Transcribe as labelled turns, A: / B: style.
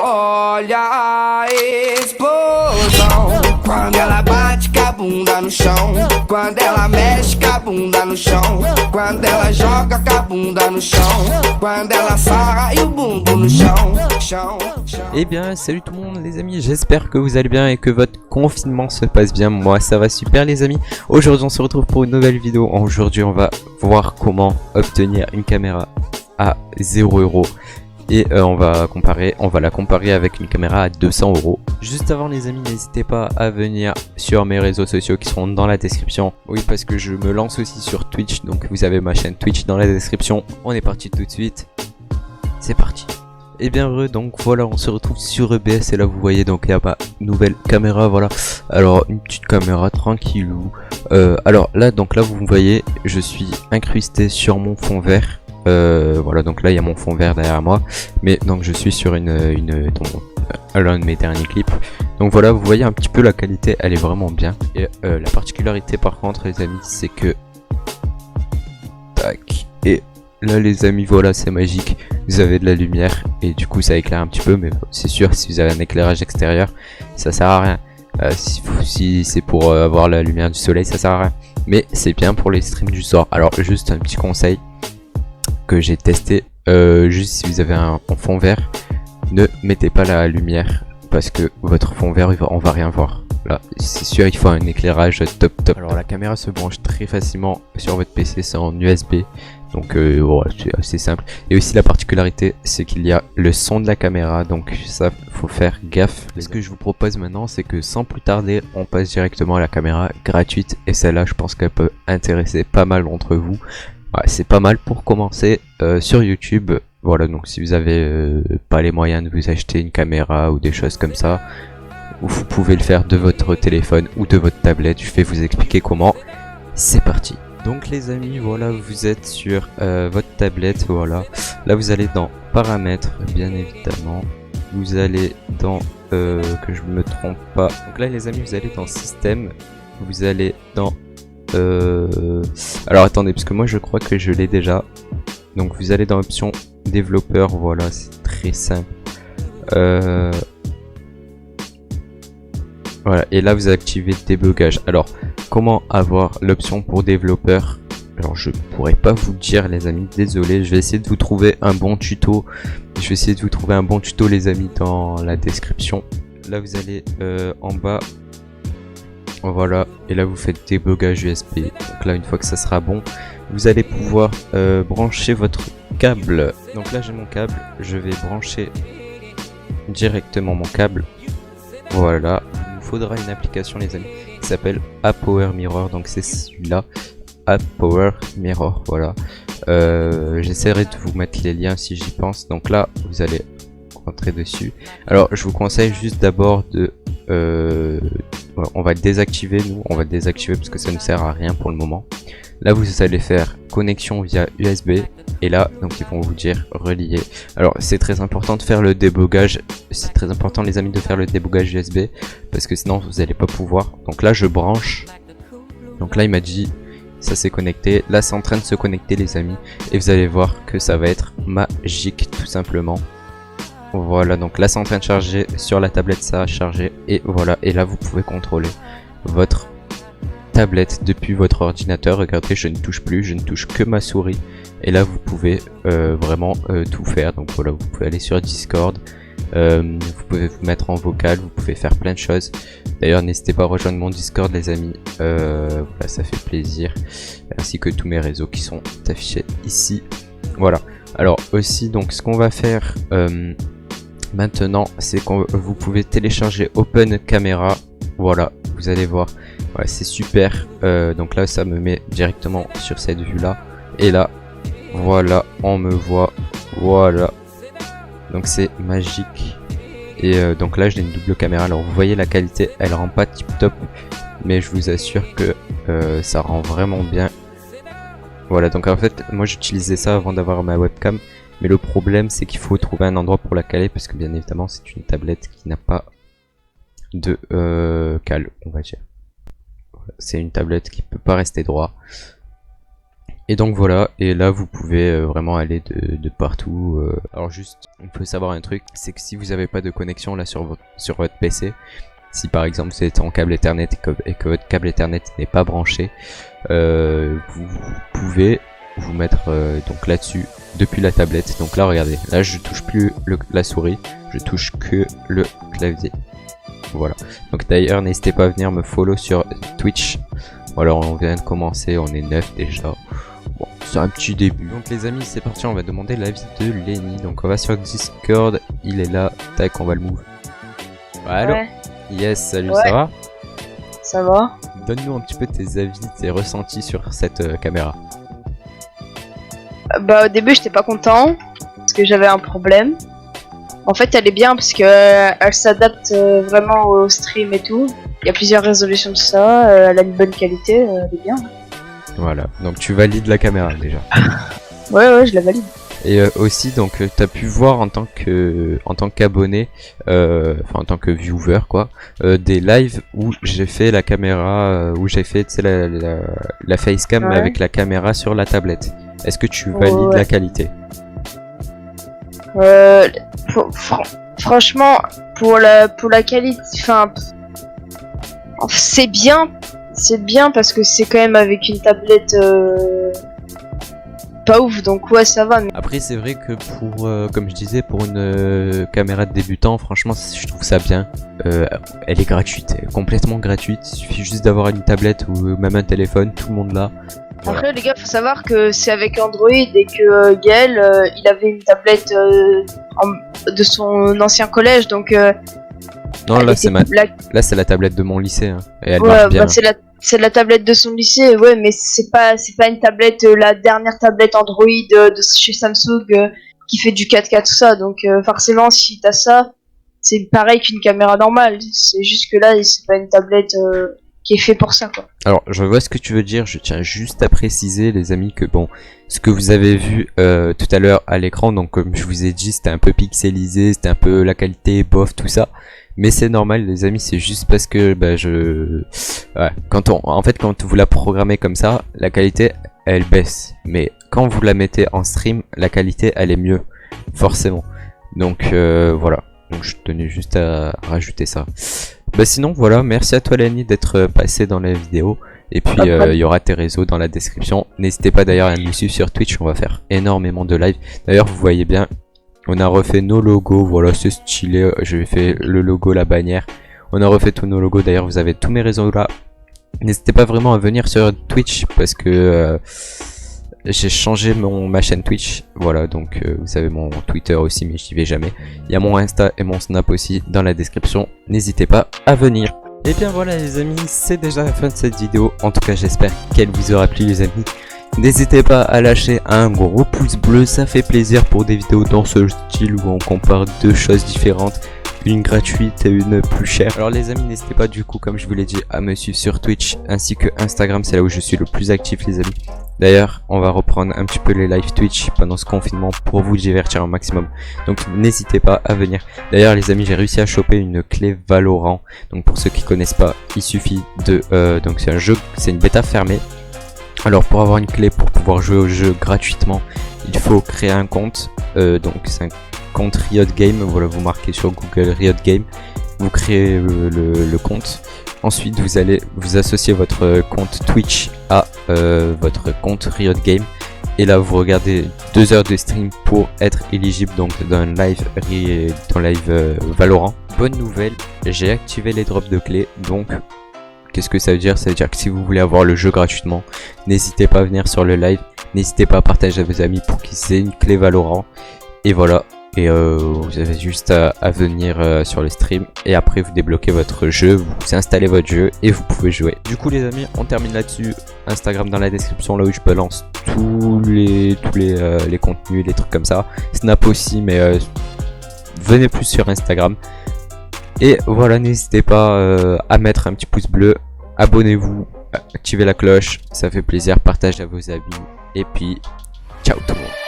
A: Olha a explosão quando ela bate com a bunda no chão, quando ela mexe com a bunda no chão, quando ela joga com a bunda no chão, quando ela sarra e o bumbum no chão, chão.
B: Eh bien salut tout le monde les amis, j'espère que vous allez bien et que votre confinement se passe bien. Moi ça va super les amis. Aujourd'hui on se retrouve pour une nouvelle vidéo. Aujourd'hui on va voir comment obtenir une caméra à 0 € et on va la comparer avec une caméra à 200 €. Juste avant les amis, n'hésitez pas à venir sur mes réseaux sociaux qui seront dans la description. Oui, parce que je me lance aussi sur Twitch, donc vous avez ma chaîne Twitch dans la description. On est parti tout de suite, c'est parti. Et bien heureux, donc voilà, on se retrouve sur EBS et là vous voyez donc il y a ma nouvelle caméra, voilà. Alors une petite caméra tranquillou. Alors là donc là vous voyez, je suis incrusté sur mon fond vert. Voilà, donc là il y a mon fond vert derrière moi, mais donc je suis sur l'un de mes derniers clips. Donc voilà, vous voyez un petit peu la qualité, elle est vraiment bien. Et la particularité par contre les amis, c'est que tac, et là les amis, voilà, c'est magique, vous avez de la lumière et du coup ça éclaire un petit peu, mais c'est sûr si vous avez un éclairage extérieur ça sert à rien. Si c'est pour avoir la lumière du soleil ça sert à rien, mais c'est bien pour les streams du soir. Alors juste un petit conseil que j'ai testé, juste si vous avez un fond vert, ne mettez pas la lumière parce que votre fond vert on va rien voir. Là c'est sûr, il faut un éclairage top. Alors la caméra se branche très facilement sur votre PC, c'est en USB, donc voilà, c'est assez simple. Et aussi la particularité c'est qu'il y a le son de la caméra, donc ça faut faire gaffe. Ce que je vous propose maintenant c'est que sans plus tarder on passe directement à la caméra gratuite, et celle-là je pense qu'elle peut intéresser pas mal d'entre vous. Ouais, c'est pas mal pour commencer sur YouTube. Voilà, donc si vous avez pas les moyens de vous acheter une caméra ou des choses comme ça, vous pouvez le faire de votre téléphone ou de votre tablette. Je vais vous expliquer comment. C'est parti. Donc les amis, voilà, vous êtes sur votre tablette, voilà. Là vous allez dans paramètres, bien évidemment. Vous allez dans que je me trompe pas. Donc là les amis, vous allez dans système. Vous allez dans alors attendez, parce que moi je crois que je l'ai déjà. Donc vous allez dans option développeur, voilà, c'est très simple. Voilà, et là vous activez débugage. Alors comment avoir l'option pour développeur? Alors je pourrais pas vous le dire les amis, désolé. Je vais essayer de vous trouver un bon tuto. Les amis dans la description. Là vous allez en bas. Voilà, et là vous faites débogage USB. Donc là une fois que ça sera bon, vous allez pouvoir brancher votre câble. Donc là j'ai mon câble, je vais brancher directement mon câble. Voilà, il vous faudra une application les amis qui s'appelle AppPowerMirror. Donc c'est celui-là, AppPowerMirror, voilà. J'essaierai de vous mettre les liens si j'y pense. Donc là vous allez rentrer dessus. Alors je vous conseille juste d'abord de on va le désactiver, on va le désactiver parce que ça ne sert à rien pour le moment. Là vous allez faire connexion via USB et là donc ils vont vous dire relier. Alors c'est très important de faire le débogage, c'est très important les amis de faire le débogage USB parce que sinon vous n'allez pas pouvoir. Donc là je branche, donc là il m'a dit ça s'est connecté, là c'est en train de se connecter les amis et vous allez voir que ça va être magique tout simplement. Voilà, donc là c'est en train de charger sur la tablette, ça a chargé et voilà, et là vous pouvez contrôler votre tablette depuis votre ordinateur. Regardez, je ne touche plus, je ne touche que ma souris et là vous pouvez vraiment tout faire. Donc voilà, vous pouvez aller sur Discord, vous pouvez vous mettre en vocal, vous pouvez faire plein de choses. D'ailleurs n'hésitez pas à rejoindre mon Discord les amis, voilà, ça fait plaisir, ainsi que tous mes réseaux qui sont affichés ici. Voilà, alors aussi donc ce qu'on va faire maintenant, c'est que vous pouvez télécharger Open Camera. Voilà, vous allez voir, ouais, c'est super. Donc là ça me met directement sur cette vue là, et là voilà, on me voit, voilà, donc c'est magique. Et donc là j'ai une double caméra. Alors vous voyez la qualité, elle rend pas tip top, mais je vous assure que ça rend vraiment bien. Voilà, donc en fait moi j'utilisais ça avant d'avoir ma webcam, mais le problème c'est qu'il faut trouver un endroit pour la caler parce que bien évidemment c'est une tablette qui n'a pas de cale, on va dire. C'est une tablette qui peut pas rester droit. Et donc voilà, et là vous pouvez vraiment aller de partout. Alors juste, il faut savoir un truc, c'est que si vous n'avez pas de connexion là sur votre PC, si par exemple vous êtes en câble Ethernet et que votre câble Ethernet n'est pas branché, vous pouvez vous mettre donc là-dessus depuis la tablette. Donc là regardez, là je touche plus la souris, je touche que le clavier. Voilà, donc d'ailleurs n'hésitez pas à venir me follow sur Twitch. Voilà, on vient de commencer, on est 9 déjà. Bon, c'est un petit début. Donc les amis, c'est parti, on va demander l'avis de Lenny. Donc on va sur Discord, il est là, tac, on va le move. Allo.
C: Ouais.
B: Yes, salut,
C: Ouais.
B: ça va?
C: Ça va?
B: Donne-nous un petit peu tes avis, tes ressentis sur cette caméra.
C: Bah au début j'étais pas content parce que j'avais un problème. En fait elle est bien parce que elle s'adapte vraiment au stream et tout. Il y a plusieurs résolutions de ça, elle a une bonne qualité, elle est bien.
B: Voilà, donc tu valides la caméra déjà.
C: Ouais, je la valide.
B: Et aussi, donc t'as pu voir en tant qu'abonné, enfin en tant que viewer quoi, des lives où j'ai fait la caméra, où j'ai fait la facecam
C: Ouais.
B: avec la caméra sur la tablette. Est-ce que tu valides
C: Ouais.
B: la qualité?
C: Franchement, pour la qualité, enfin, c'est bien parce que c'est quand même avec une tablette pas ouf, donc ouais ça va. Mais...
B: Après c'est vrai que pour, comme je disais, pour une caméra de débutant, franchement je trouve ça bien. Elle est gratuite, elle est complètement gratuite. Il suffit juste d'avoir une tablette ou même un téléphone, tout le monde l'a. Voilà.
C: Après les gars, faut savoir que c'est avec Android et que Gaël, il avait une tablette de son ancien collège, donc
B: Non,
C: elle
B: là
C: était-
B: là c'est la tablette de mon lycée, hein, et elle
C: ouais,
B: marche bien.
C: bah, c'est la tablette de son lycée, ouais, mais c'est pas une tablette, la dernière tablette Android de chez Samsung qui fait du 4K tout ça, donc forcément si t'as ça, c'est pareil qu'une caméra normale, c'est juste que là c'est pas une tablette qui est fait pour ça quoi.
B: Alors, je vois ce que tu veux dire, je tiens juste à préciser les amis que bon, ce que vous avez vu tout à l'heure à l'écran, donc comme je vous ai dit, c'était un peu pixelisé, c'était un peu la qualité bof, tout ça. Mais c'est normal les amis, c'est juste parce que bah, ouais, en fait quand vous la programmez comme ça, la qualité elle baisse. Mais quand vous la mettez en stream, la qualité elle est mieux, forcément. Donc voilà, donc je tenais juste à rajouter ça. Bah sinon voilà, merci à toi Lenny d'être passé dans la vidéo. Et puis il y aura tes réseaux dans la description. N'hésitez pas d'ailleurs à nous suivre sur Twitch, on va faire énormément de live. D'ailleurs vous voyez bien, on a refait nos logos, voilà c'est stylé. J'ai fait le logo, la bannière. On a refait tous nos logos, d'ailleurs vous avez tous mes réseaux là. N'hésitez pas vraiment à venir sur Twitch parce que j'ai changé ma chaîne Twitch, voilà, donc vous avez mon Twitter aussi mais j'y vais jamais. Il y a mon Insta et mon Snap aussi dans la description, n'hésitez pas à venir. Et bien voilà les amis, c'est déjà la fin de cette vidéo, en tout cas j'espère qu'elle vous aura plu les amis. N'hésitez pas à lâcher un gros pouce bleu, ça fait plaisir pour des vidéos dans ce style où on compare deux choses différentes. Une gratuite et une plus chère. Alors les amis, n'hésitez pas du coup, comme je vous l'ai dit, à me suivre sur Twitch ainsi que Instagram, c'est là où je suis le plus actif les amis. D'ailleurs, on va reprendre un petit peu les live Twitch pendant ce confinement pour vous divertir un maximum. Donc n'hésitez pas à venir. D'ailleurs les amis, j'ai réussi à choper une clé Valorant. Donc pour ceux qui connaissent pas, il suffit de... donc c'est un jeu, c'est une bêta fermée. Alors pour avoir une clé pour pouvoir jouer au jeu gratuitement, il faut créer un compte. Donc c'est un compte Riot Game, voilà, vous marquez sur Google Riot Game, vous créez le compte. Ensuite vous allez vous associer votre compte Twitch à votre compte Riot Game. Et là vous regardez 2 heures de stream pour être éligible donc dans live Valorant. Bonne nouvelle, j'ai activé les drops de clés, donc qu'est-ce que ça veut dire? Ça veut dire que si vous voulez avoir le jeu gratuitement, n'hésitez pas à venir sur le live, n'hésitez pas à partager à vos amis pour qu'ils aient une clé Valorant. Et voilà, et vous avez juste à venir sur le stream et après vous débloquez votre jeu, vous installez votre jeu et vous pouvez jouer. Du coup les amis, on termine là-dessus. Instagram dans la description, là où je balance tous les contenus, les trucs comme ça. Snap aussi, mais venez plus sur Instagram. Et voilà, n'hésitez pas à mettre un petit pouce bleu, abonnez-vous, activez la cloche, ça fait plaisir, partagez à vos amis. Et puis, ciao tout le monde.